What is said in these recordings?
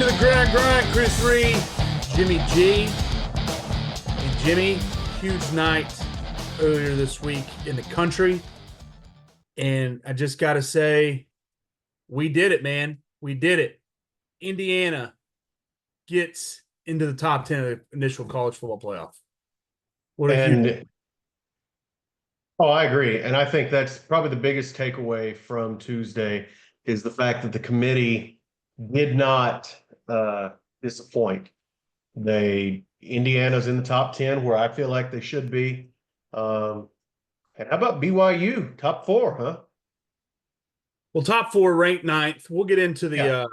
into the grind, Chris 3, Jimmy G. And Jimmy, huge night earlier this week in the country. And I just got to say, we did it, man. We did it. Indiana gets into the top 10 of the initial college football playoff. I agree. And I think that's probably the biggest takeaway from Tuesday is the fact that the committee did not disappoint. Indiana's in the top 10 where I feel like they should be. And how about BYU, top 4, huh? Well, top 4 ranked 9th. We'll get into the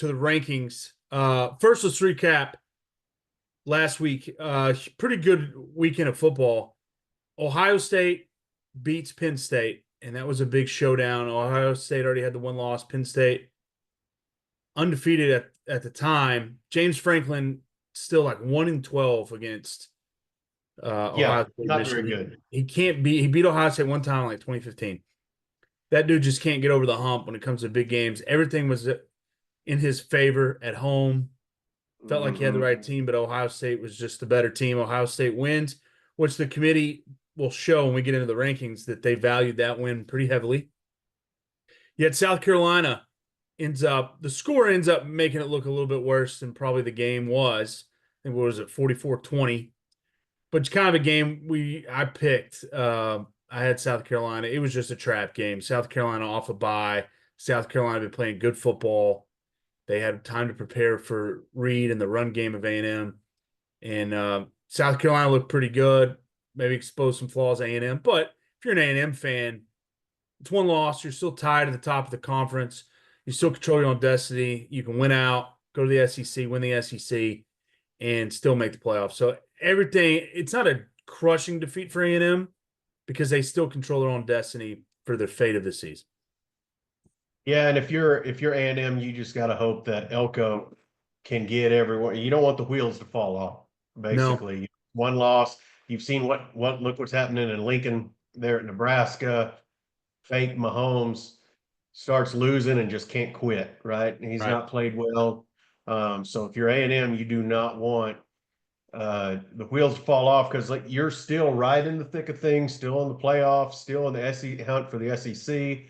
rankings. First, let's recap last week. Pretty good weekend of football. Ohio State beats Penn State, and that was a big showdown. Ohio State already had the one loss. Penn State undefeated at the time. James Franklin still like 1-12 against Ohio State. Not very good. He beat Ohio State one time in like 2015. That dude just can't get over the hump when it comes to big games. Everything was in his favor at home. Felt like he had the right team, but Ohio State was just the better team. Ohio State wins, which the committee will show when we get into the rankings that they valued that win pretty heavily. Yet South Carolina the score ends up making it look a little bit worse than probably the game was. I think, what was it, 44-20? But it's kind of a game I picked. I had South Carolina. It was just a trap game. South Carolina off a bye. South Carolina been playing good football. They had time to prepare for Reed and the run game of A&M. And South Carolina looked pretty good. Maybe exposed some flaws A&M. But if you're an A&M fan, it's one loss. You're still tied at the top of the conference. You still control your own destiny. You can win out, go to the SEC, win the SEC, and still make the playoffs. So it's not a crushing defeat for A&M because they still control their own destiny for the fate of the season. Yeah, and if you're A&M, you just got to hope that Elko can get everywhere. You don't want the wheels to fall off. Basically, No. One loss. You've seen look what's happening in Lincoln there at Nebraska. Fake Mahomes starts losing and just can't quit. Right, and he's not played well. So if you're A&M, you do not want the wheels to fall off because you're still right in the thick of things, still in the playoffs, still in the SEC hunt for the SEC.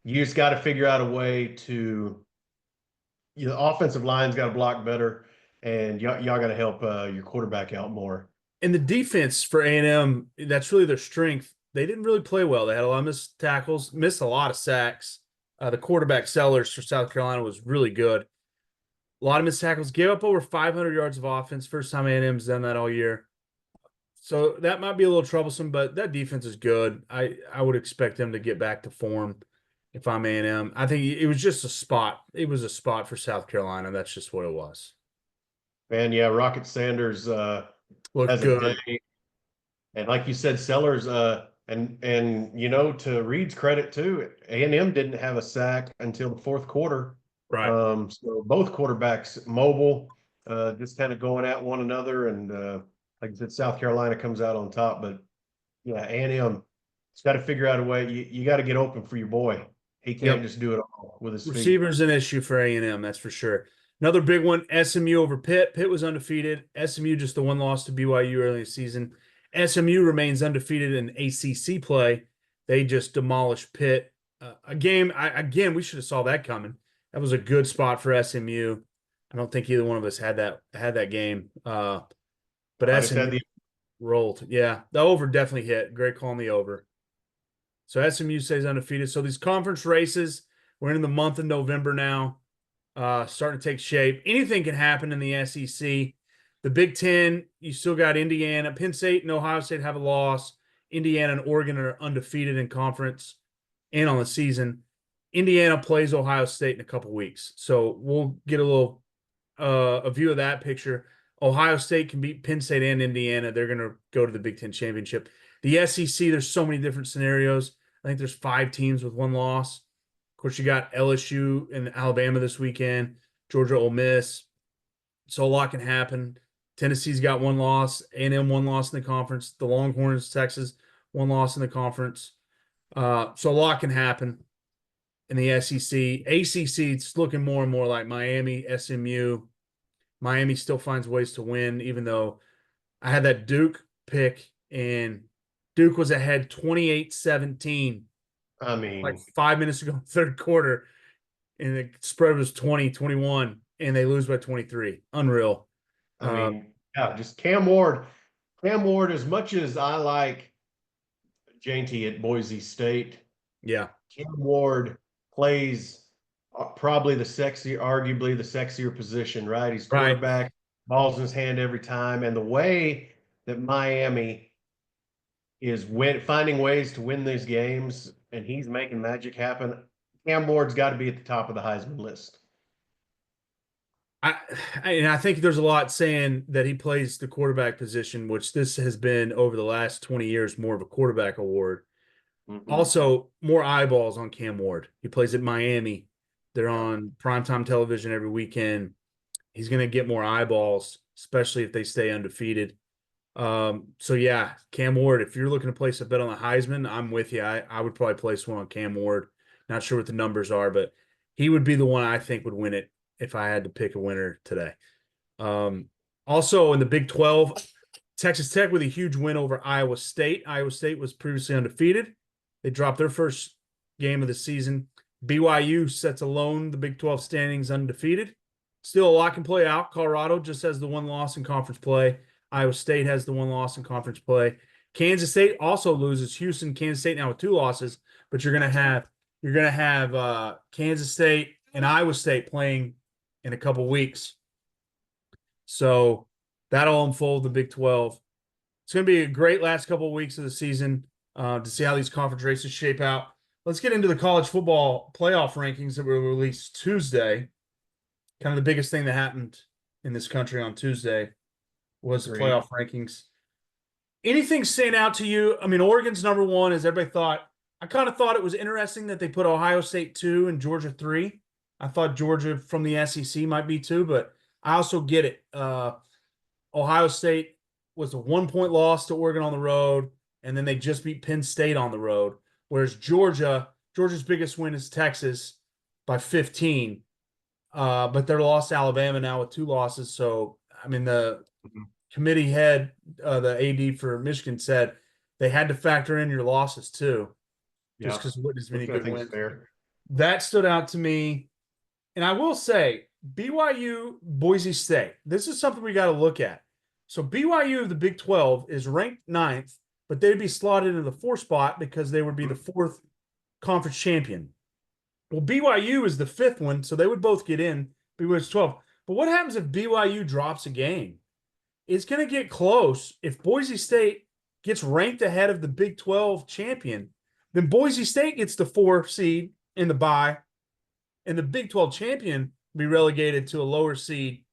You just got to figure out a way to. The offensive line's got to block better, and y'all got to help your quarterback out more. And the defense for A&M, that's really their strength. They didn't really play well. They had a lot of missed tackles, missed a lot of sacks. The quarterback Sellers for South Carolina was really good. A lot of missed tackles. Gave up over 500 yards of offense. First time A&M's done that all year. So that might be a little troublesome, but that defense is good. I would expect them to get back to form if I'm A&M. I think it was just a spot. It was a spot for South Carolina. That's just what it was. Man, yeah, Rocket Sanders looked good. And like you said, Sellers and to Reed's credit too, A&M didn't have a sack until the fourth quarter. Right. So both quarterbacks mobile, just kind of going at one another, and like I said, South Carolina comes out on top. But yeah, A&M, it's got to figure out a way. You got to get open for your boy. He can't just do it all with his feet. Receiver's an issue for A&M, that's for sure. Another big one, SMU over Pitt. Pitt was undefeated. SMU just the one loss to BYU early in the season. SMU remains undefeated in ACC play. They just demolished Pitt. A game, we should have saw that coming. That was a good spot for SMU. I don't think either one of us had that game. But SMU rolled. Yeah, the over definitely hit. Great call on the over. So SMU stays undefeated. So these conference races, we're in the month of November now, starting to take shape. Anything can happen in the SEC. The Big Ten, you still got Indiana. Penn State and Ohio State have a loss. Indiana and Oregon are undefeated in conference and on the season. Indiana plays Ohio State in a couple weeks. So we'll get a view of that picture. Ohio State can beat Penn State and Indiana. They're going to go to the Big Ten championship. The SEC, there's so many different scenarios. I think there's 5 teams with one loss. Of course, you got LSU and Alabama this weekend, Georgia, Ole Miss. So a lot can happen. Tennessee's got one loss, A&M one loss in the conference. The Longhorns, Texas, one loss in the conference. So a lot can happen. in the SEC. ACC, it's looking more and more like Miami, SMU. Miami still finds ways to win, even though I had that Duke pick, and Duke was ahead 28-17 I like mean, 5 minutes ago, third quarter, and the spread was 20-21, and they lose by 23. Unreal. yeah, just Cam Ward. Cam Ward, as much as I like Janty at Boise State, Yeah. Cam Ward plays probably arguably the sexier position, right? He's Right. quarterback, balls in his hand every time. And the way that Miami is finding ways to win these games and he's making magic happen, Cam Ward's got to be at the top of the Heisman list. I think there's a lot saying that he plays the quarterback position, which this has been over the last 20 years more of a quarterback award. Mm-hmm. Also, more eyeballs on Cam Ward. He plays at Miami. They're on primetime television every weekend. He's going to get more eyeballs, especially if they stay undefeated. So yeah, Cam Ward, if you're looking to place a bet on the Heisman, I'm with you. I would probably place one on Cam Ward. Not sure what the numbers are, but he would be the one I think would win it if I had to pick a winner today. Also in the Big 12, Texas Tech with a huge win over Iowa State. Iowa State was previously undefeated. They dropped their first game of the season. BYU sets alone the Big 12 standings undefeated. Still a lot can play out. Colorado just has the one loss in conference play. Iowa State has the one loss in conference play. Kansas State also loses. Houston, Kansas State now with two losses, but you're gonna have Kansas State and Iowa State playing in a couple weeks. So that'll unfold the Big 12. It's going to be a great last couple of weeks of the season to see how these conference races shape out. Let's get into the college football playoff rankings that were released Tuesday. Kind of the biggest thing that happened in this country on Tuesday was the playoff rankings. Anything stand out to you? I mean, Oregon's number one, as everybody thought. I kind of thought it was interesting that they put Ohio State 2 and Georgia 3. I thought Georgia from the SEC might be 2, but I also get it. Ohio State was a 1-point loss to Oregon on the road, and then they just beat Penn State on the road. Whereas Georgia's biggest win is Texas by 15. But they're lost to Alabama now with 2 losses. So, I mean, the committee head, the AD for Michigan said they had to factor in your losses too, just because what as many good wins. Fair. That stood out to me. And I will say, BYU, Boise State, this is something we got to look at. So BYU of the Big 12 is ranked 9th, but they'd be slotted into the 4th spot because they would be the 4th conference champion. Well, BYU is the 5th one, so they would both get in. BYU's 12. But what happens if BYU drops a game? It's going to get close. If Boise State gets ranked ahead of the Big 12 champion, then Boise State gets the 4 seed in the bye, and the Big 12 champion will be relegated to a lower seed.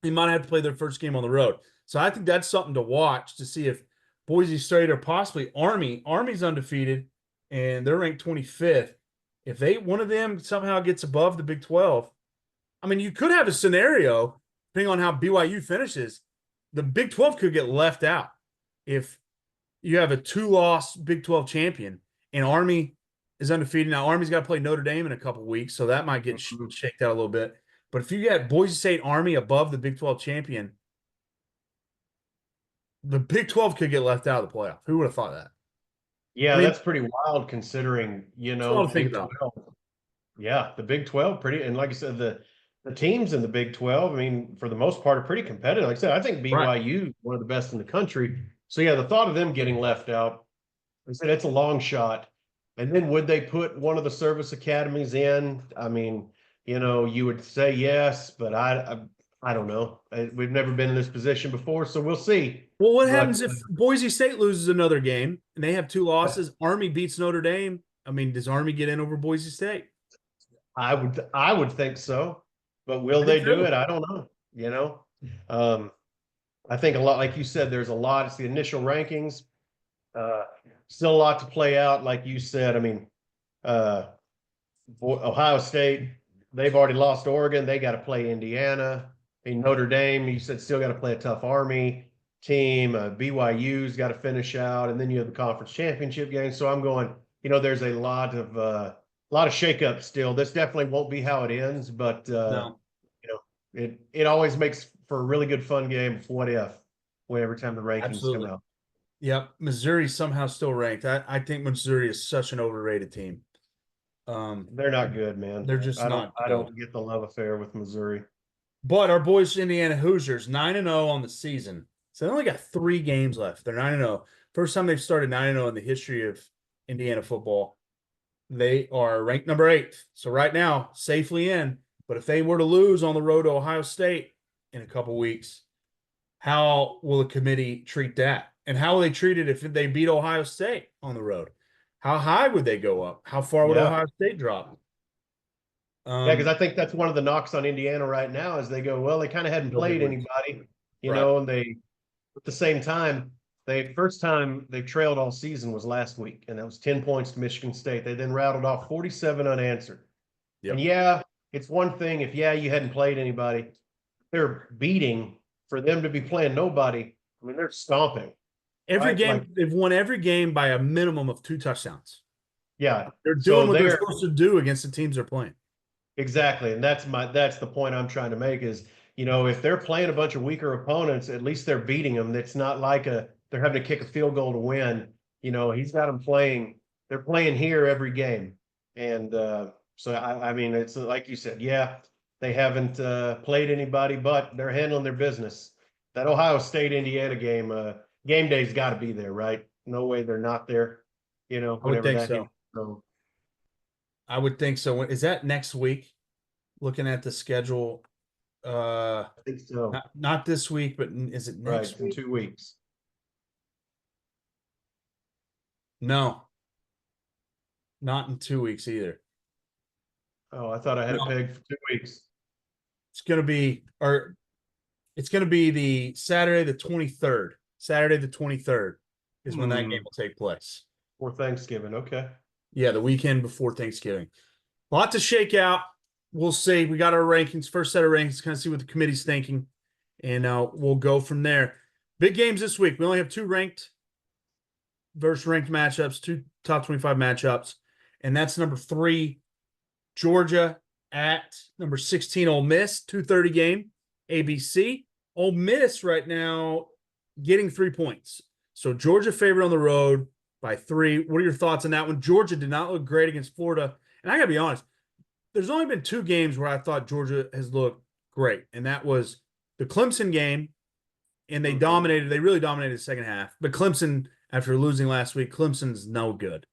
They might have to play their first game on the road. So I think that's something to watch to see if Boise State or possibly Army's undefeated, and they're ranked 25th. If one of them somehow gets above the Big 12, I mean, you could have a scenario, depending on how BYU finishes, the Big 12 could get left out. If you have a 2-loss Big 12 champion and Army is undefeated. Now, Army's got to play Notre Dame in a couple weeks, so that might get shaked out a little bit. But if you get Boise State Army above the Big 12 champion, the Big 12 could get left out of the playoff. Who would have thought that? Yeah, that's pretty wild considering, Big 12. Yeah, the Big 12 pretty, and like I said, the teams in the Big 12, I mean, for the most part, are pretty competitive. Like I said, I think BYU is one of the best in the country. So yeah, the thought of them getting left out, I said it's a long shot. And then would they put one of the service academies in? I mean, you would say yes, but I don't know. We've never been in this position before, so we'll see. Well, what happens if Boise State loses another game and they have 2 losses? Army beats Notre Dame. I mean, does Army get in over Boise State? I would think so, but will they do it? I don't know. I think a lot, like you said, there's a lot. It's the initial rankings. Still a lot to play out, like you said. I mean, Ohio State, they've already lost Oregon. They got to play Indiana. I mean, Notre Dame, you said, still got to play a tough Army team. BYU's got to finish out, and then you have the conference championship game. So I'm going, there's a lot lot of shakeup still. This definitely won't be how it ends, but No, it always makes for a really good fun game. What if? Every time the rankings come absolutely. out. Yep. Missouri's somehow still ranked. I think Missouri is such an overrated team. They're not good, man. They're just not I good. don't get the love affair with Missouri. But our boys, Indiana Hoosiers, 9-0 on the season. So they only got 3 games left. They're 9-0. First time they've started 9-0 in the history of Indiana football. They are ranked number 8. So right now, safely in. But if they were to lose on the road to Ohio State in a couple weeks, how will the committee treat that? And how will they treat it if they beat Ohio State on the road? How high would they go up? How far would Yeah. Ohio State drop? Yeah, because I think that's one of the knocks on Indiana right now is they go, well, they kind of hadn't No big played wins. anybody, Right. and they at the same time, first time they trailed all season was last week, and that was 10 points to Michigan State. They then rattled off 47 unanswered. And Yep. yeah, it's one thing if you hadn't played anybody, they're beating for them to be playing nobody. I mean, they're stomping. Every Right? game, they've won every game by a minimum of 2 touchdowns. Yeah. They're doing So what they're they're supposed to do against the teams they're playing. exactly, and that's the point I'm trying to make is, if they're playing a bunch of weaker opponents, at least they're beating them. It's not like they're having to kick a field goal to win. He's got them playing. They're playing here every game, and so I mean, it's like you said, yeah, they haven't played anybody, but they're handling their business. That Ohio State Indiana game day's got to be there, right? No way they're not there. I would Whenever think that hits. so. So I would think so. Is that next week? Looking at the schedule, I think so. not this week, but is it Right, next in week? 2 weeks. No, not in 2 weeks either. Oh, I thought I had it No, pegged for 2 weeks. it's gonna be the Saturday the 23rd. Saturday the 23rd is when that game Hmm. will take place. For Thanksgiving. Okay. Yeah, the weekend before Thanksgiving. A lot to shake out. We'll see. We got our rankings, first set of rankings, kind of see what the committee's thinking, and we'll go from there. Big games this week. We only have 2 ranked versus ranked matchups, 2 top 25 matchups, and that's number 3, Georgia at number 16, Ole Miss, 2:30 game, ABC. Ole Miss right now getting 3 points. So Georgia favored on the road by 3. What are your thoughts on that one? Georgia did not look great against Florida. And I got to be honest, there's only been 2 games where I thought Georgia has looked great. And that was the Clemson game, and they dominated. They really dominated the second half. But Clemson, after losing last week, Clemson's no good.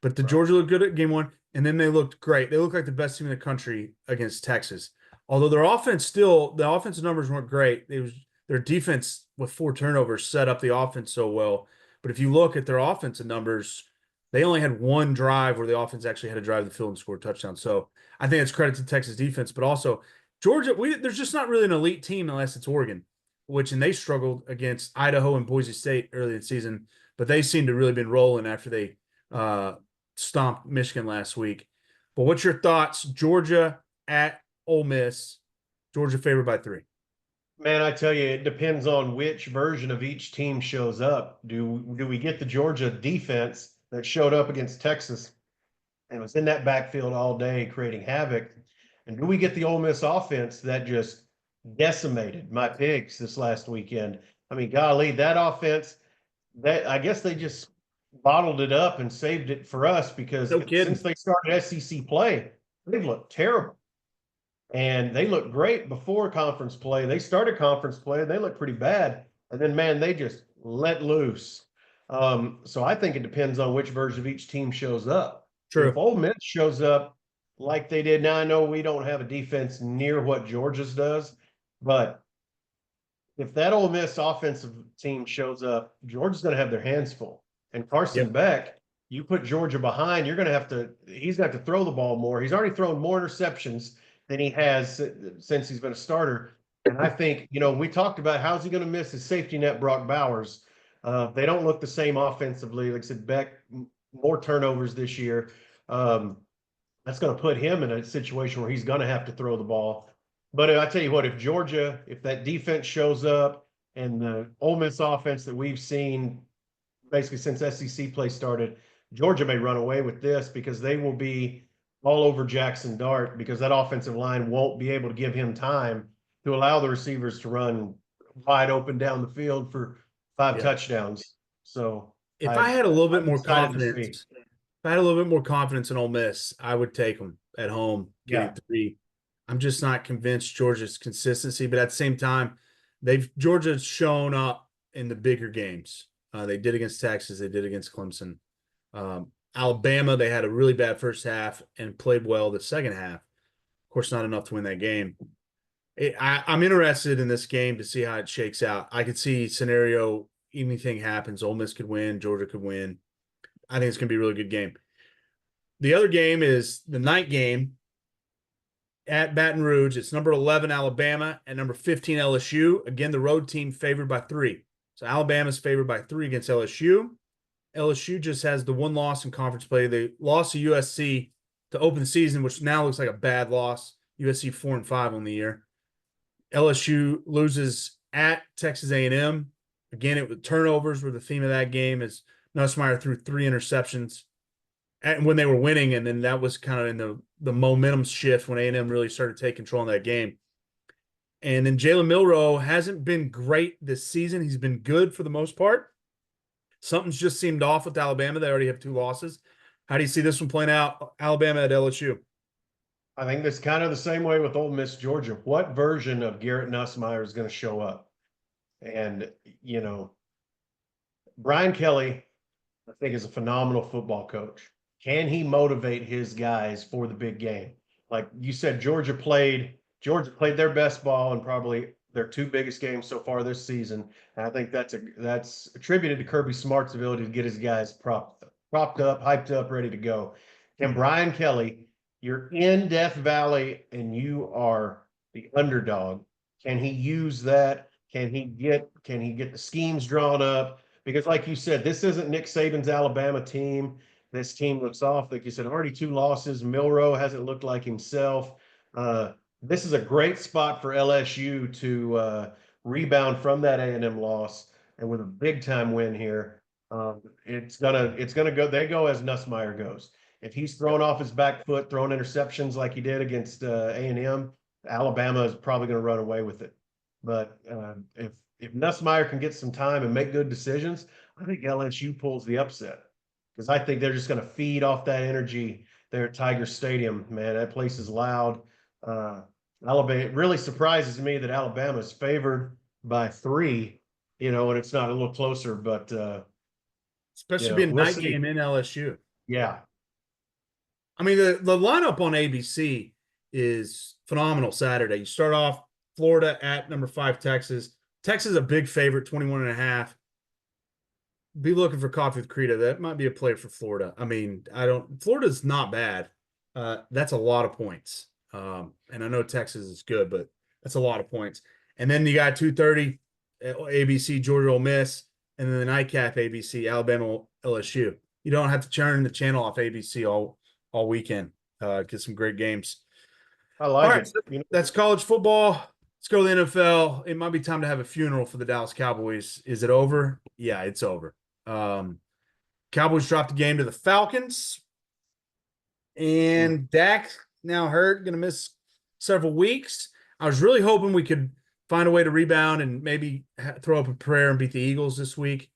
But the Right. Georgia looked good at game 1, and then they looked great. They looked like the best team in the country against Texas. Although their offense the offensive numbers weren't great. Their defense with 4 turnovers set up the offense so well. But if you look at their offensive numbers, they only had 1 drive where the offense actually had to drive the field and score a touchdown. So I think it's credit to Texas defense, but also Georgia. There's just not really an elite team unless it's Oregon, and they struggled against Idaho and Boise State early in the season. But they seem to really been rolling after they stomped Michigan last week. But what's your thoughts? Georgia at Ole Miss. Georgia favored by 3. Man, I tell you, it depends on which version of each team shows up. Do we get the Georgia defense that showed up against Texas and was in that backfield all day creating havoc? And do we get the Ole Miss offense that just decimated my pigs this last weekend? I mean, golly, that offense, that I guess they just bottled it up and saved it for us because No kidding. since they started SEC play, they've looked terrible. And they looked great before conference play. They started conference play, they looked pretty bad. And then, man, they just let loose. So I think it depends on which version of each team shows up. If True. Ole Miss shows up like they did, now I know we don't have a defense near what Georgia's does, but if that Ole Miss offensive team shows up, Georgia's going to have their hands full. And Carson Yep. Beck, you put Georgia behind, he's going to have to throw the ball more. He's already thrown more interceptions than he has since he's been a starter. And I think, we talked about how's he going to miss his safety net, Brock Bowers. They don't look the same offensively. Like I said, Beck, more turnovers this year. That's going to put him in a situation where he's going to have to throw the ball. But I tell you what, if that defense shows up and the Ole Miss offense that we've seen basically since SEC play started, Georgia may run away with this because they will be all over Jackson Dart because that offensive line won't be able to give him time to allow the receivers to run wide open down the field for 5 touchdowns. So If I had a little bit I'm more excited to see. confidence, if I had a little bit more confidence in Ole Miss, I would take them at home, getting Yeah. 3. I'm just not convinced Georgia's consistency, but at the same time, Georgia's shown up in the bigger games. They did against Texas, they did against Clemson. Alabama, they had a really bad first half and played well the second half. Of course, not enough to win that game. I'm interested in this game to see how it shakes out. I could see scenario anything happens. Ole Miss could win, Georgia could win. I think it's going to be a really good game. The other game is the night game at Baton Rouge. It's number 11 Alabama and number 15 LSU. Again, the road team favored by 3. So Alabama's favored by 3 against LSU. LSU just has the one loss in conference play. They lost to USC to open the season, which now looks like a bad loss. USC 4-5 on the year. LSU loses at Texas A&M. Again, turnovers were the theme of that game as Nussmeier threw 3 interceptions when they were winning, and then that was kind of in the momentum shift when A&M really started to take control in that game. And then Jalen Milroe hasn't been great this season. He's been good for the most part. Something's just seemed off with Alabama. They already have 2 losses. How do you see this one playing out? Alabama at LSU. I think that's kind of the same way with Ole Miss, Georgia. What version of Garrett Nussmeier is going to show up? And, Brian Kelly, I think, is a phenomenal football coach. Can he motivate his guys for the big game? Like you said, Georgia played their best ball in probably their 2 biggest games so far this season. And I think that's attributed to Kirby Smart's ability to get his guys propped up, hyped up, ready to go. Can Brian Kelly, you're in Death Valley and you are the underdog. Can he use that? Can he get the schemes drawn up? Because like you said, this isn't Nick Saban's Alabama team. This team looks off. Like you said, already 2 losses. Milroe hasn't looked like himself. This is a great spot for LSU to rebound from that A&M loss, and with a big time win here, it's gonna go. They go as Nussmeier goes. If he's throwing off his back foot, throwing interceptions like he did against A&M, Alabama is probably going to run away with it. But if Nussmeier can get some time and make good decisions, I think LSU pulls the upset because I think they're just going to feed off that energy there at Tiger Stadium. Man, that place is loud. Alabama, it really surprises me that Alabama is favored by 3, and it's not a little closer, but Especially being we'll night see. game in LSU. Yeah. I mean, the lineup on ABC is phenomenal Saturday. You start off Florida at number 5, Texas. Texas is a big favorite, 21.5. Be looking for coffee with Creta. That might be a play for Florida. I mean, Florida's not bad. That's a lot of points. And I know Texas is good, but that's a lot of points. And then you got 2:30 ABC, Georgia, Ole Miss, and then the nightcap ABC, Alabama, LSU. You don't have to turn the channel off ABC all weekend. Get some great games. I like All right, it. so that's college football. Let's go to the NFL. It might be time to have a funeral for the Dallas Cowboys. Is it over? Yeah, it's over. Cowboys dropped the game to the Falcons. And Dak now hurt, going to miss several weeks. I was really hoping we could find a way to rebound and maybe throw up a prayer and beat the Eagles this week.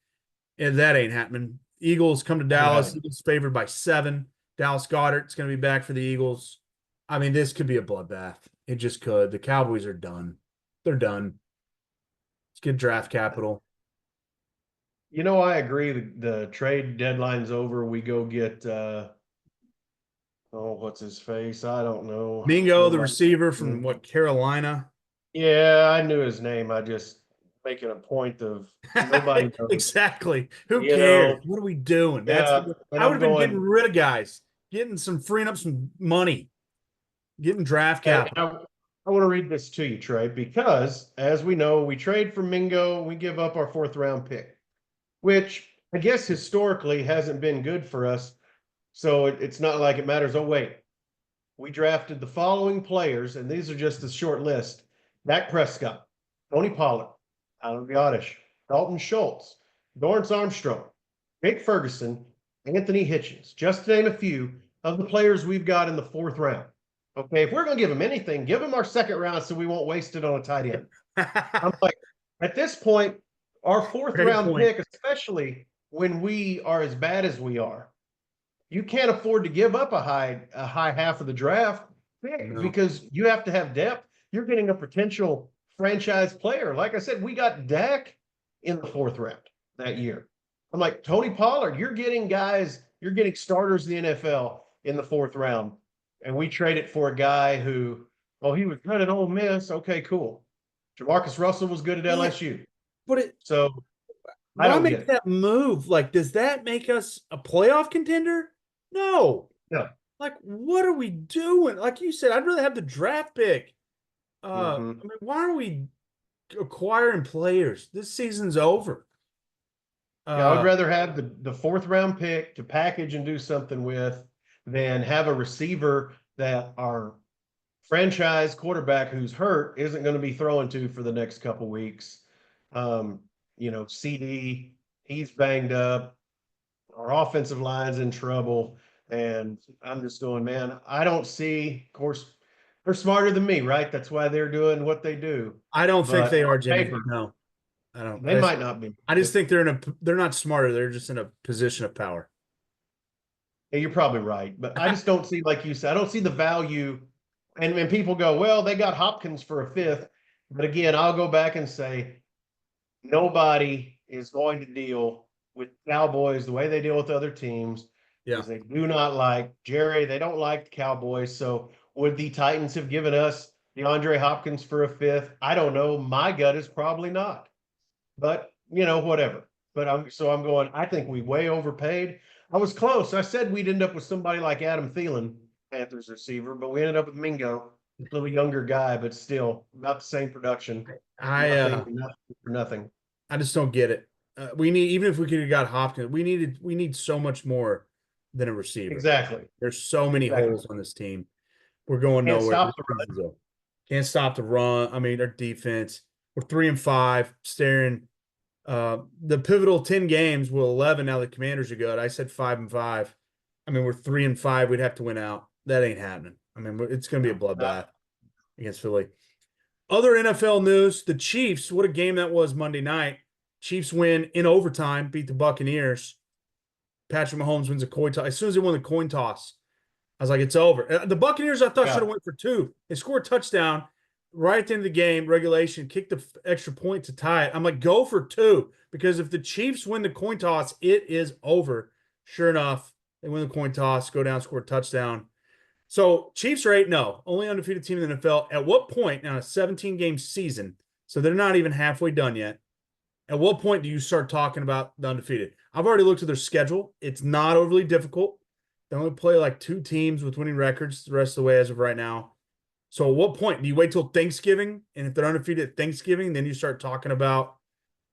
And that ain't happening. Eagles come to Dallas. Right. Eagles favored by 7. Dallas Goedert's going to be back for the Eagles. I mean, this could be a bloodbath. It just could. The Cowboys are done. They're done. Let's get draft capital. I agree. The trade deadline's over. We go get what's his face? I don't know. Mingo, the receiver from Carolina. Yeah, I knew his name. I just making a point of nobody knows. Exactly. Who cares? What are we doing? Yeah, I would have been getting rid of guys, freeing up some money, getting draft capital. I want to read this to you, Trey, because as we know, we trade for Mingo, we give up our 4th round pick, which I guess historically hasn't been good for us. So it's not like it matters. Oh, wait. We drafted the following players, and these are just a short list. Dak Prescott, Tony Pollard, Alan Biotish, Dalton Schultz, Dorrance Armstrong, Jake Ferguson, Anthony Hitchens, just to name a few. of the players we've got in the 4th round. Okay, if we're going to give them anything, give them our 2nd round so we won't waste it on a tight end. I'm like, at this point, our 4th Great round point. pick, especially when we are as bad as we are, you can't afford to give up a high half of the draft because you have to have depth. You're getting a potential franchise player. Like I said, we got Dak in the 4th round that year. I'm like, Tony Pollard, you're getting guys, you're getting starters in the NFL in the 4th round. And we traded for a guy who, oh, he was good at Ole Miss. Okay, cool. Jamarcus Russell was good at LSU. But so I why don't get make it. that move? Like, does that make us a playoff contender? No. No. Like, what are we doing? Like you said, I'd rather have the draft pick. I mean, why are we acquiring players? This season's over. Yeah, I would rather have the 4th round pick to package and do something with than have a receiver that our franchise quarterback who's hurt isn't going to be throwing to for the next couple weeks. CD, he's banged up. Our offensive line's in trouble. And I'm just going, man, I don't see, of course, they're smarter than me, right? That's why they're doing what they do. I don't think they are, Jimmy. Paper, No, I don't. they might not be. I just think they're not smarter. They're just in a position of power. Yeah, you're probably right. But I just don't see, like you said, I don't see the value. And people go, well, they got Hopkins for a 5th. But again, I'll go back and say, nobody is going to deal with Cowboys the way they deal with other teams. Yeah. Because they do not like Jerry. They don't like the Cowboys. So would the Titans have given us DeAndre Hopkins for a 5th? I don't know. My gut is probably not. But, whatever. But I'm going, I think we way overpaid. I was close. I said we'd end up with somebody like Adam Thielen, Panthers receiver, but we ended up with Mingo, a little younger guy, but still about the same production. Nothing. I just don't get it. We need, even if we could have got Hopkins, we need so much more than a receiver. Exactly. There's so many holes on this team. We're going nowhere. Can't stop the run. I mean, our defense. We're 3-5, staring. The pivotal 10 games, 11 now the Commanders are good. I said 5-5. I mean, we're 3-5. We'd have to win out. That ain't happening. I mean, it's going to be a bloodbath against Philly. Other NFL news, the Chiefs, what a game that was Monday night. Chiefs win in overtime, beat the Buccaneers. Patrick Mahomes wins a coin toss. As soon as they won the coin toss, I was like, it's over. The Buccaneers, I thought, should have went for 2. They scored a touchdown right at the end of the game, regulation, kicked the extra point to tie it. I'm like, go for 2, because if the Chiefs win the coin toss, it is over. Sure enough, they win the coin toss, go down, score a touchdown. So Chiefs are 8-0, only undefeated team in the NFL. At what point, now a 17-game season, so they're not even halfway done yet, at what point do you start talking about the undefeated? I've already looked at their schedule. It's not overly difficult. They only play like 2 teams with winning records the rest of the way as of right now. So at what point do you wait till Thanksgiving? And if they're undefeated at Thanksgiving, then you start talking about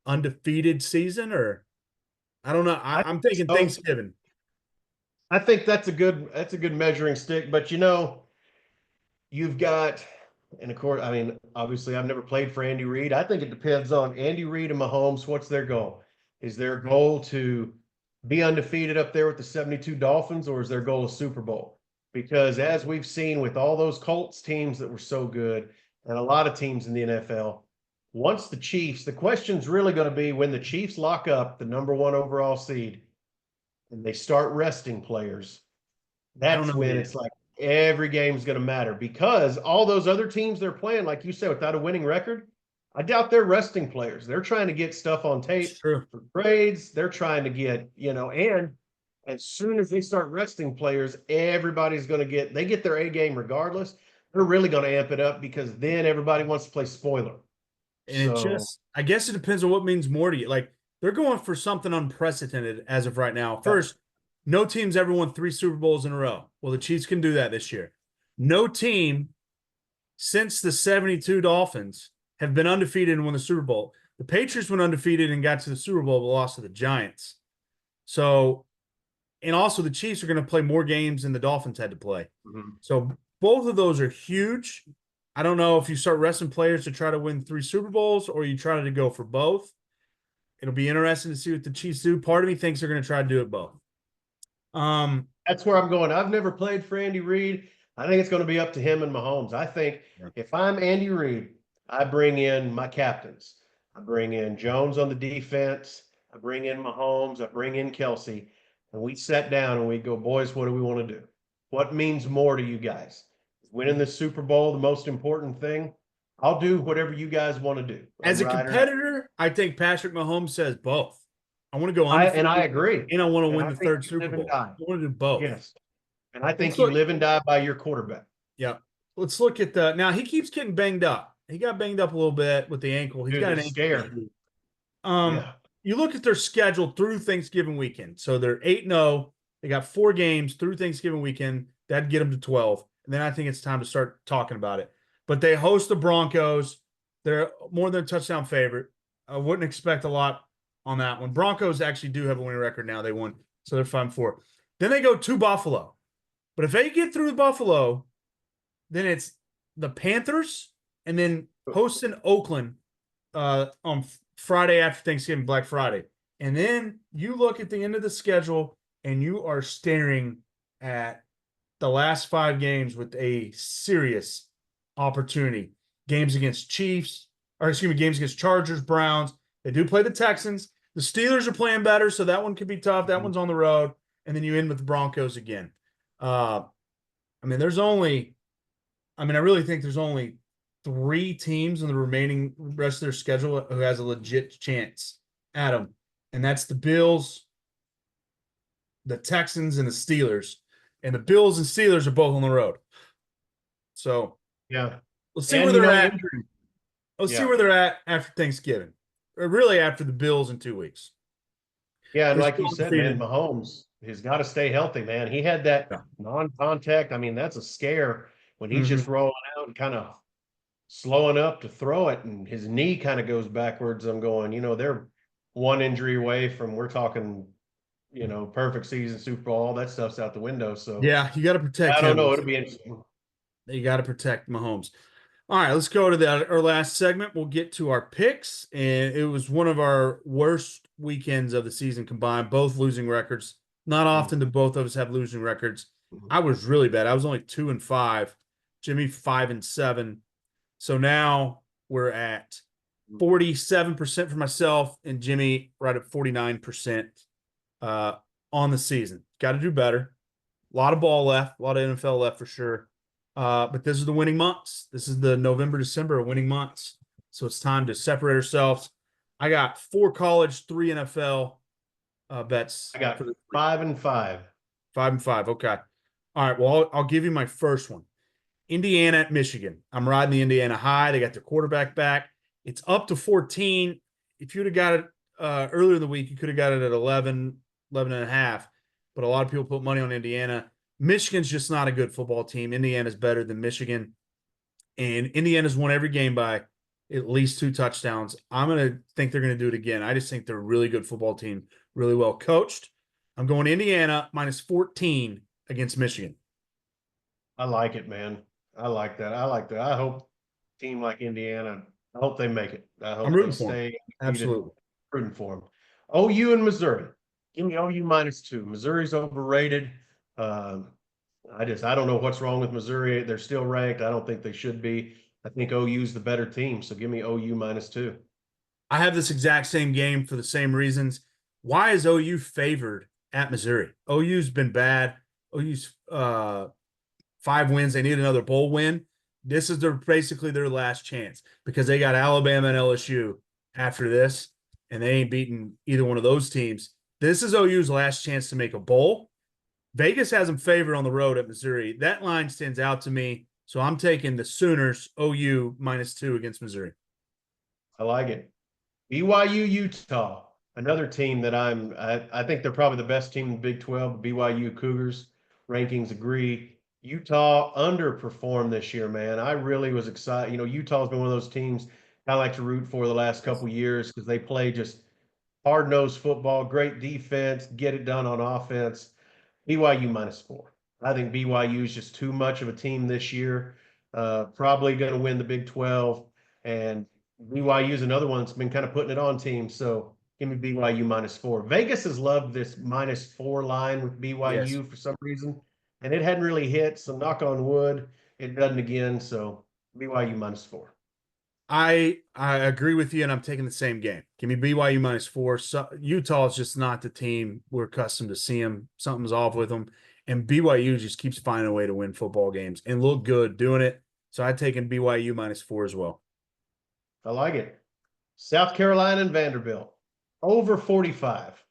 undefeated season? Or I don't know. I'm thinking Thanksgiving. I think that's a good measuring stick. But you've got, and of course, I mean, obviously I've never played for Andy Reid. I think it depends on Andy Reid and Mahomes. What's their goal? Is their goal to be undefeated up there with the 72 Dolphins, or is their goal a Super Bowl? Because as we've seen with all those Colts teams that were so good, and a lot of teams in the NFL, once the Chiefs, the question's really going to be when the Chiefs lock up the number 1 overall seed and they start resting players, that's when it's like every game's going to matter, because all those other teams they're playing, like you said, without a winning record, I doubt they're resting players. They're trying to get stuff on tape for grades. They're trying to get, and as soon as they start resting players, everybody's going to they get their A game regardless. They're really going to amp it up, because then everybody wants to play spoiler. And I guess it depends on what means more to you. Like, they're going for something unprecedented as of right now. First, no team's ever won 3 Super Bowls in a row. Well, the Chiefs can do that this year. No team since the 72 Dolphins have been undefeated and won the Super Bowl. The Patriots went undefeated and got to the Super Bowl, but lost to the Giants. So, and also the Chiefs are going to play more games than the Dolphins had to play. Mm-hmm. So both of those are huge. I don't know if you start resting players to try to win 3 Super Bowls or you try to go for both. It'll be interesting to see what the Chiefs do. Part of me thinks they're going to try to do it both. That's where I'm going. I've never played for Andy Reid. I think it's going to be up to him and Mahomes. I think Yeah. if I'm Andy Reid, I bring in my captains. I bring in Jones on the defense. I bring in Mahomes. I bring in Kelsey. And we sit down and we go, boys, what do we want to do? What means more to you guys? Is winning the Super Bowl the most important thing? I'll do whatever you guys want to do. As a Ride or die. competitor, I think Patrick Mahomes says both. I want to go I undefeated agree. and I want to And win I the think third you Super live and Bowl. die. I want to do both. Yes. And I Let's think you look. live and die by your quarterback. Yeah. Let's look at the now he keeps getting banged up. He got banged up a little bit with the ankle. He's Dude, got they're an ankle scared. issue. Yeah. You look at their schedule through Thanksgiving weekend. So they're 8-0. They got 4 games through Thanksgiving weekend. That'd get them to 12. And then I think it's time to start talking about it. But they host the Broncos. They're more than a touchdown favorite. I wouldn't expect a lot on that one. Broncos actually do have a winning record now. They won. So they're 5-4. Then they go to Buffalo. But if they get through Buffalo, then it's the Panthers and then hosting Oakland on Friday after Thanksgiving, Black Friday. And then you look at the end of the schedule and you are staring at the last 5 games with a serious opportunity. Games against Chiefs, or excuse me, games against Chargers, Browns. They do play the Texans. The Steelers are playing better, so that one could be tough. That one's on the road. And then you end with the Broncos again. I mean, I really think there's only 3 teams in the remaining rest of their schedule who has a legit chance at them. And that's the Bills, the Texans, and the Steelers. And the Bills and Steelers are both on the road. So Yeah. let's see where they're at. Injury. Let's see where they're at after Thanksgiving. Or really after the Bills in 2 weeks. Yeah, and They're like still you said, undefeated. man, Mahomes has got to stay healthy, man. He had that Yeah. non-contact. I mean, that's a scare when he's Mhm. just rolling out and kind of slowing up to throw it, and his knee kind of goes backwards. I'm going, they're one injury away from we're talking, perfect season, Super Bowl, all that stuff's out the window. So Yeah, you got to protect I don't him. know. It'll be interesting. You got to protect Mahomes. All right, let's go to our last segment. We'll get to our picks, and it was one of our worst weekends of the season combined, both losing records. Not often do both of us have losing records. I was really bad. I was only 2-5. Jimmy 5-7. So now we're at 47% for myself, and Jimmy right at 49% on the season. Got to do better. A lot of ball left, a lot of NFL left for sure. But this is the winning months. This is the November, December winning months. So it's time to separate ourselves. I got 4 college, 3 NFL bets. I got 5-5. 5-5. Okay. All right. Well, I'll give you my first one. Indiana at Michigan. I'm riding the Indiana high. They got their quarterback back. It's up to 14. If you'd have got it earlier in the week, you could have got it at 11, 11 and a half. But a lot of people put money on Indiana. Michigan's just not a good football team. Indiana's better than Michigan. And Indiana's won every game by at least 2 touchdowns. I'm going to think they're going to do it again. I just think they're a really good football team, really well coached. I'm going Indiana minus 14 against Michigan. I like it, man. I like that. I hope a team like Indiana, I hope they make it. I hope I'm they rooting for them. stay Absolutely. rooting for them. OU and Missouri. Give me OU -2. Missouri's overrated. I don't know what's wrong with Missouri. They're still ranked. I don't think they should be. I think OU's the better team. So give me OU -2. I have this exact same game for the same reasons. Why is OU favored at Missouri? OU's been bad. OU's 5 wins. They need another bowl win. This is basically their last chance because they got Alabama and LSU after this, and they ain't beaten either one of those teams. This is OU's last chance to make a bowl. Vegas has them favored on the road at Missouri. That line stands out to me, so I'm taking the Sooners OU -2 against Missouri. I like it. BYU Utah, another team that I think they're probably the best team in the Big 12. BYU Cougars rankings agree. Utah underperformed this year, man. I really was excited. Utah's been one of those teams I like to root for the last couple years because they play just hard-nosed football, great defense, get it done on offense. BYU -4. I think BYU is just too much of a team this year. Probably going to win the Big 12, and BYU is another one that's been kind of putting it on teams. So Give me BYU -4. Vegas has loved this -4 line with Yes. BYU for some reason, and it hadn't really hit. So knock on wood, it doesn't again. So BYU -4. I agree with you, and I'm taking the same game. Give me BYU -4. So, Utah is just not the team we're accustomed to see them. Something's off with them, and BYU just keeps finding a way to win football games and look good doing it. So I've taken BYU -4 as well. I like it. South Carolina and Vanderbilt over 45.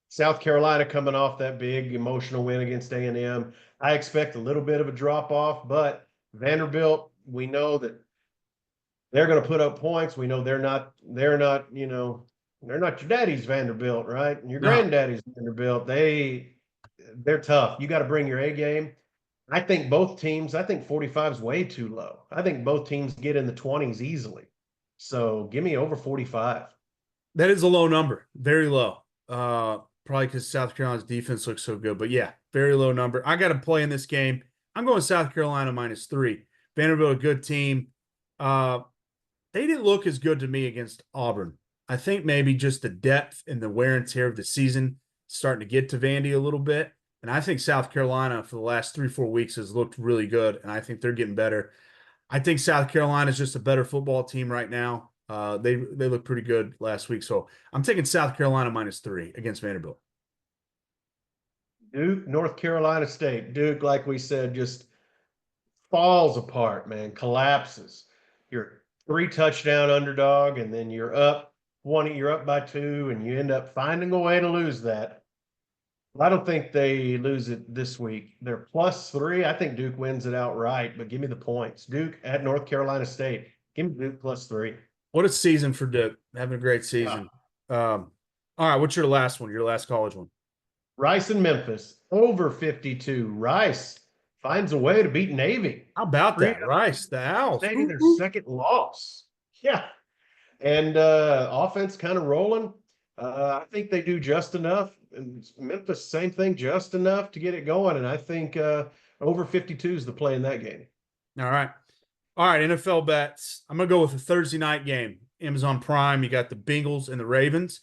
South Carolina coming off that big emotional win against A&M. I expect a little bit of a drop off, but Vanderbilt, we know that they're going to put up points. We know they're not, they're not your daddy's Vanderbilt, right? And your No, granddaddy's Vanderbilt. They're tough. You got to bring your A game. I think both teams, I think 45 is way too low. I think both teams get in the 20s easily. So give me over 45. that is a low number, very low. Probably because South Carolina's defense looks so good, but yeah, very low number. I got to play in this game. I'm going South Carolina -3. Vanderbilt, a good team. They didn't look as good to me against Auburn. I think maybe just the depth and the wear and tear of the season starting to get to Vandy a little bit. And I think South Carolina for the last 3-4 weeks has looked really good, and I think they're getting better. I think South Carolina is just a better football team right now. They look pretty good last week, so I'm taking South Carolina -3 against Vanderbilt. Duke, North Carolina State. Duke, like we said, just falls apart, man, collapses. You're 3 touchdown underdog, and then you're up by 2, and you end up finding a way to lose that. I don't think they lose it this week. They're +3. I think Duke wins it outright, but give me the points. Duke at North Carolina State. Give me Duke +3. What a season for Duke. Having a great season. All right, what's your last one? Your last college one? Rice and Memphis over 52. Rice finds a way to beat Navy. How about that? Rice, the Owls. Maybe their second loss. Yeah. And offense kind of rolling. I think they do just enough. And Memphis, same thing, just enough to get it going. And I think over 52 is the play in that game. All right. All right, NFL bets. I'm going to go with a Thursday night game. Amazon Prime, you got the Bengals and the Ravens.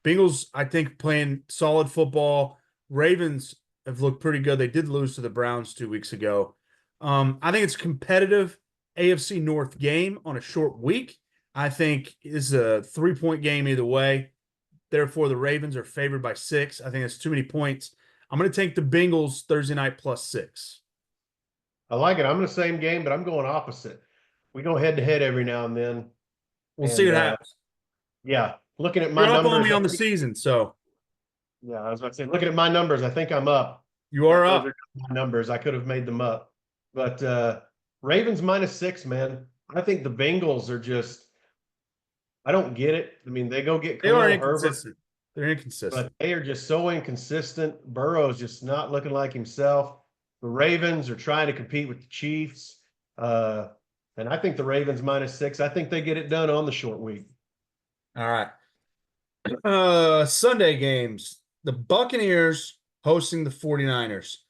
Bengals, I think, playing solid football. Ravens have looked pretty good. They did lose to the Browns 2 weeks ago. I think it's a competitive AFC North game on a short week. I think it's a 3-point game either way. Therefore, the Ravens are favored by 6. I think that's too many points. I'm going to take the Bengals Thursday night +6. I like it. I'm in the same game, but I'm going opposite. We go head to head every now and then. We'll see what happens. Yeah. Looking at my You're up numbers. on me on the season, so. Yeah, I was about to say, looking at my numbers, I think I'm up. You are up. Those are my numbers. I could have made them up. But Ravens -6, man. I think the Bengals are just, I don't get it. I mean, they go get They are Khalil inconsistent. Herbert, They're inconsistent. but they are just so inconsistent. Burrow's just not looking like himself. The Ravens are trying to compete with the Chiefs. And I think the Ravens -6. I think they get it done on the short week. All right. Sunday games. The Buccaneers hosting the 49ers.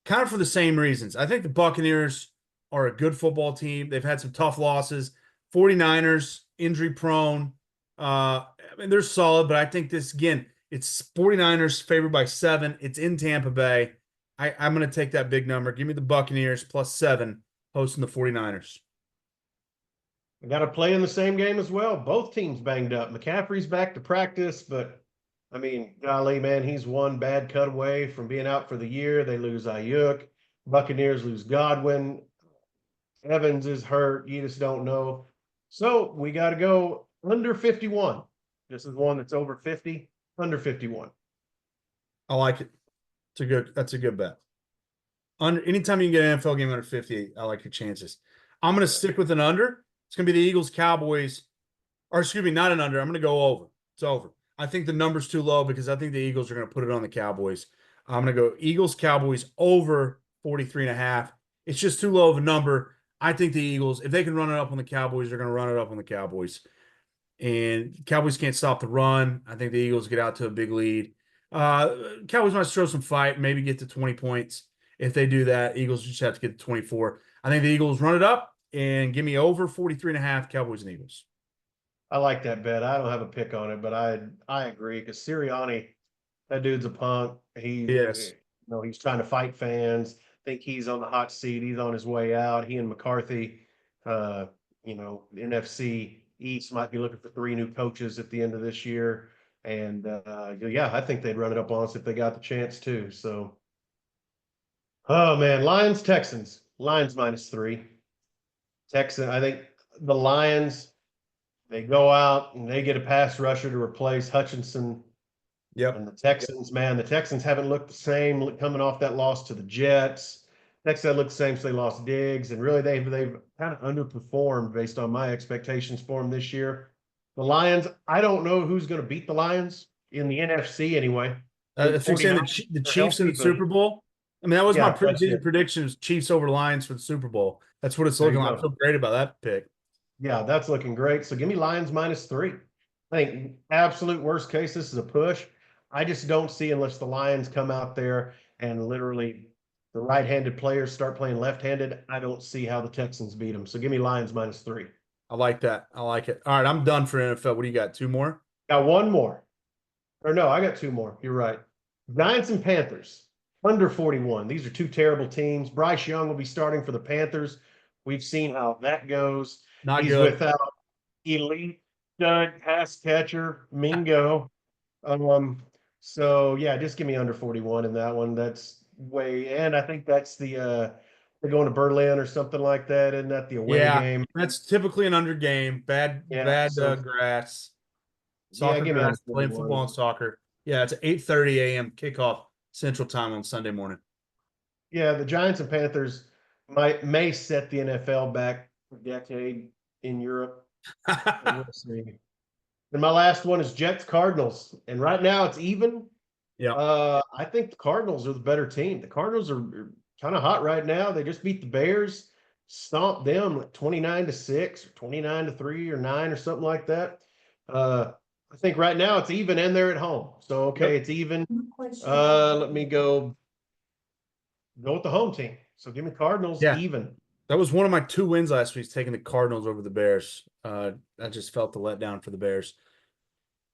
Kind of for the same reasons. I think the Buccaneers are a good football team. They've had some tough losses. 49ers, injury prone. I mean, they're solid, but I think this, again, it's 49ers favored by 7. It's in Tampa Bay. I'm going to take that big number. Give me the Buccaneers +7 hosting the 49ers. I got to play in the same game as well. Both teams banged up. McCaffrey's back to practice, but I mean, golly, man, he's one bad cut away from being out for the year. They lose Ayuk. Buccaneers lose Godwin. Evans is hurt. You just don't know. So we got to go under 51. This is one that's over 50, under 51. I like it. That's a good bet. Anytime you can get an NFL game under 50, I like your chances. I'm going to stick with an under. It's going to be the Eagles Cowboys, or excuse me, not an under. I'm going to go over. It's over. I think the number's too low because I think the Eagles are going to put it on the Cowboys. I'm going to go Eagles Cowboys over 43.5. It's just too low of a number. I think the Eagles, if they can run it up on the Cowboys, they're going to run it up on the Cowboys. And Cowboys can't stop the run. I think the Eagles get out to a big lead. Cowboys might throw some fight, maybe get to 20 points. If they do that, Eagles just have to get to 24. I think the Eagles run it up and give me over 43.5 Cowboys and Eagles. I like that bet. I don't have a pick on it, but I agree because Sirianni, that dude's a punk. Yes. He's trying to fight fans. I think he's on the hot seat. He's on his way out. He and McCarthy, the NFC East might be looking for 3 new coaches at the end of this year. And yeah, I think they'd run it up on us if they got the chance too. So, oh man, Lions, Texans. Lions -3. Texan, I think the Lions, they go out and they get a pass rusher to replace Hutchinson. Yep. And the Texans, man, the Texans haven't looked the same coming off that loss to the Jets. Texans haven't looked the same, so they lost Diggs, and really they've kind of underperformed based on my expectations for them this year. The Lions, I don't know who's going to beat the Lions in the NFC anyway. If you're saying the Chiefs in the Super Bowl, I mean, that was my preseason predictions: Chiefs over Lions for the Super Bowl. That's what it's looking like. I feel great about that pick. Yeah, that's looking great. So give me Lions -3. I think absolute worst case, this is a push. I just don't see, unless the Lions come out there and literally the right-handed players start playing left-handed, I don't see how the Texans beat them. So give me Lions -3. I like that. I like it. All right, I'm done for NFL. What do you got? 2 more? Got 1 more. Or no, I got 2 more. You're right. Giants and Panthers, under 41. These are 2 terrible teams. Bryce Young will be starting for the Panthers. We've seen how that goes. Not good. Without elite stud pass catcher Mingo. So yeah, just give me under 41 in that one. That's way, and I think that's the they're going to Berlin or something like that. Isn't that the away game? That's typically an under game. Bad grass. Soccer grass, playing football and soccer. Yeah, it's an 8:30 a.m. kickoff Central Time on Sunday morning. Yeah, the Giants and Panthers may set the NFL back a decade in Europe. We'll see. And my last one is Jets Cardinals, and right now it's even. Yeah. I think the Cardinals are the better team. The Cardinals are kind of hot right now. They just beat the Bears, stomped them like 29-6, or 29-3, or 9, or something like that. I think right now it's even, and they're at home. So okay, it's even. Let me go with the home team. So give me Cardinals even. That was one of my 2 wins last week, taking the Cardinals over the Bears. I just felt the letdown for the Bears.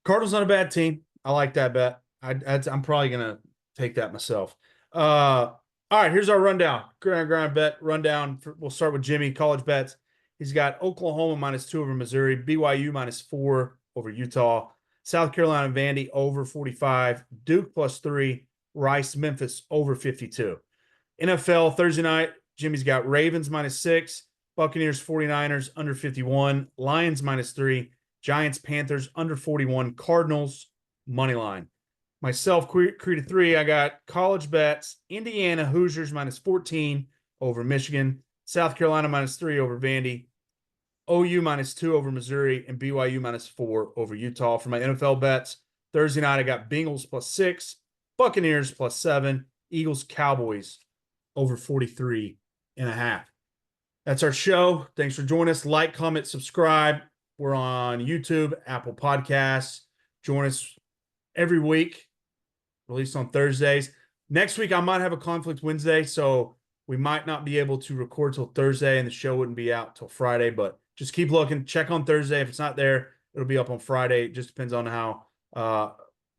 Cardinals not a bad team. I like that bet. I'm probably going to take that myself. All right, here's our rundown. Grind bet rundown. We'll start with Jimmy, college bets. He's got Oklahoma -2 over Missouri, BYU -4 over Utah, South Carolina and Vandy over 45, Duke +3, Rice, Memphis over 52. NFL Thursday night, Jimmy's got Ravens -6, Buccaneers, 49ers under 51, Lions -3, Giants, Panthers under 41, Cardinals money line. Myself, Creta 3, I got college bets, Indiana Hoosiers -14 over Michigan, South Carolina -3 over Vandy, OU -2 over Missouri, and BYU -4 over Utah. For my NFL bets, Thursday night, I got Bengals +6, Buccaneers +7, Eagles, Cowboys over 43.5. That's our show. Thanks for joining us. Like, comment, subscribe. We're on YouTube, Apple Podcasts. Join us every week, released on Thursdays. Next week, I might have a conflict Wednesday, so we might not be able to record till Thursday, and the show wouldn't be out till Friday. But just keep looking. Check on Thursday. If it's not there, it'll be up on Friday. It just depends on how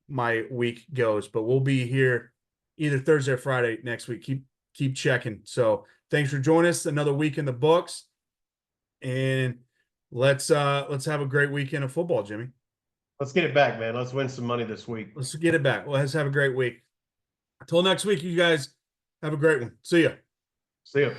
my week goes. But we'll be here either Thursday or Friday next week. Keep checking. So thanks for joining us. Another week in the books, and let's have a great weekend of football, Jimmy. Let's get it back, man. Let's win some money this week. Let's get it back. Let's have a great week. Until next week, you guys have a great one. See ya. See ya.